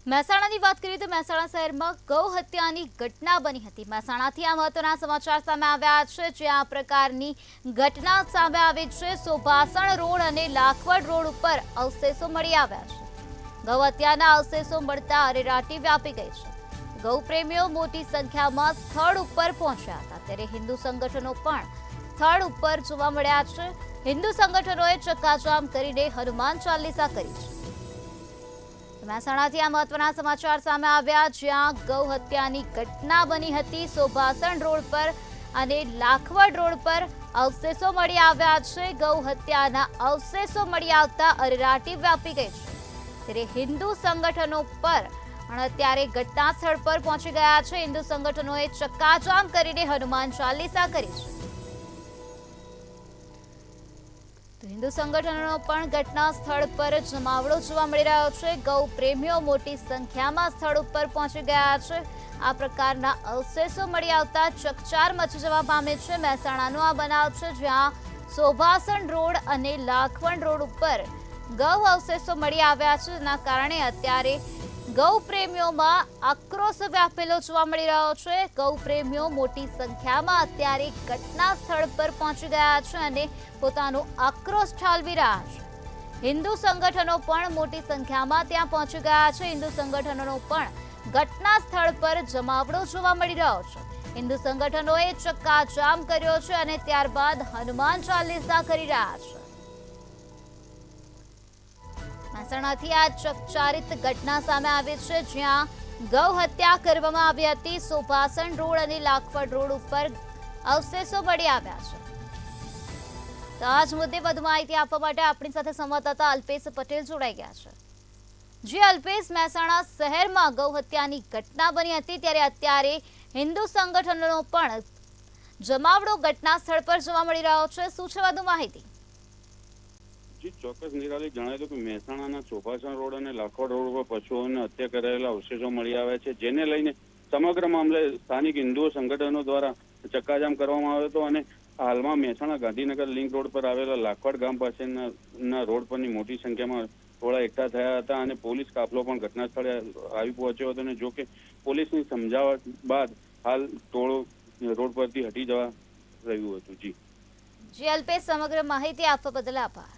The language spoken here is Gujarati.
મહેસાણાની વાત કરીએ તો મહેસાણા શહેરમાં ગૌ હત્યાની ઘટના બની હતી। મહેસાણાથી આ મહત્વના સમાચાર સામે આવ્યા છે, જ્યાં આ પ્રકારની ઘટના સામે આવી છે। સુભાષણ રોડ અને લાખવડ રોડ ઉપર અવશેષો મળી આવ્યા છે। ગૌ હત્યાના અવશેષો મળતા અરેરાટી વ્યાપી ગઈ છે। ગૌ પ્રેમીઓ મોટી સંખ્યામાં સ્થળ ઉપર પહોંચ્યા હતા, ત્યારે હિન્દુ સંગઠનો પણ સ્થળ ઉપર જોવા મળ્યા છે। હિન્દુ સંગઠનોએ ચક્કાજામ કરીને હનુમાન ચાલીસા કરી છે। મહેસાણાથી આ મહત્વના સમાચાર સામે આવ્યા, જ્યાં ગૌ હત્યાની ઘટના બની હતી। સુભાષણ રોડ પર અને લાખવડ રોડ પર અવશેષો મળી આવ્યા છે। ગૌ હત્યાના અવશેષો મળી આવતા અરેરાટી વ્યાપી ગઈ છે, ત્યારે હિન્દુ સંગઠનો પર પણ અત્યારે ઘટના સ્થળ પર પહોંચી ગયા છે। હિન્દુ સંગઠનોએ ચક્કાજામ કરીને હનુમાન ચાલીસા કરી છે। હિન્દુ સંગઠનોનો પણ ઘટના સ્થળ પર જમાવડો જોવા મળી રહ્યો છે। ગૌ પ્રેમીઓ મોટી સંખ્યામાં સ્થળ ઉપર પહોંચી ગયા છે। આ પ્રકારના અવશેષો મળી આવતા ચકચાર મચી જવા પામી છે। મહેસાણાનો આ બનાવ છે, જ્યાં સુભાષણ રોડ અને લાખવડ રોડ ઉપર ગૌ અવશેષો મળી આવ્યા છે, જેના કારણે અત્યારે ગૌ પ્રેમીઓમાં આક્રોશ વ્યાપેલો જોવા મળી રહ્યો છે। ગૌ પ્રેમીઓ મોટી સંખ્યામાં અત્યારે ઘટના સ્થળ પર પહોંચી ગયા છે અને પોતાનો આક્રોશ ઠાલવી રહ્યા છે। હિન્દુ સંગઠનો પણ મોટી સંખ્યામાં ત્યાં પહોંચી ગયા છે। હિન્દુ સંગઠનોનો પણ ઘટના સ્થળ પર જમાવડો જોવા મળી રહ્યો છે। હિન્દુ સંગઠનોએ ચક્કાજામ કર્યો છે અને ત્યારબાદ હનુમાન ચાલીસા કરી રહ્યા છે। મહેસાણાથી આ ચકચારિત ઘટના સામે આવી છે, જ્યાં ગૌ હત્યા કરવામાં આવી હતી। સુભાષણ રોડ અને લાખવડ રોડ ઉપર અવશેષો મળી આવ્યા છે। તો આ જ મુદ્દે વધુ માહિતી આપવા માટે આપણી સાથે સંવાદદાતા અલ્પેશ પટેલ જોડાઈ ગયા છે। જે અલ્પેશ, મહેસાણા શહેરમાં ગૌ હત્યાની ઘટના બની હતી, ત્યારે અત્યારે હિન્દુ સંગઠનોનો પણ જમાવડો ઘટના સ્થળ પર જોવા મળી રહ્યો છે। શું છે વધુ માહિતી? ચોક્કસ નિરાલી જણાવ્યું કે મહેસાણાના સુભાષણ રોડ અને લાખવડ રોડ પર પશુઓને હત્યા કરાયેલા અવશેષો મળી આવ્યા છે, જેને લઈને સમગ્ર મામલે સ્થાનિક હિન્દુ સંગઠનો દ્વારા ચક્કાજામ કરવામાં આવ્યો હતો અને હાલમાં મહેસાણા ગાંધીનગર લિંક રોડ પર આવેલા લાખવડ ગામ પાસેના રોડ પરની મોટી સંખ્યામાં ટોળા એકઠા થયા હતા અને પોલીસ કાફલો પણ ઘટના સ્થળે આવી પહોંચ્યો હતો અને જોકે પોલીસની સમજાવટ બાદ હાલ ટોળું રોડ પરથી હટી જવા રહ્યું હતું। જી અલ્પેશ, સમગ્ર માહિતી આપવા બદલ આભાર।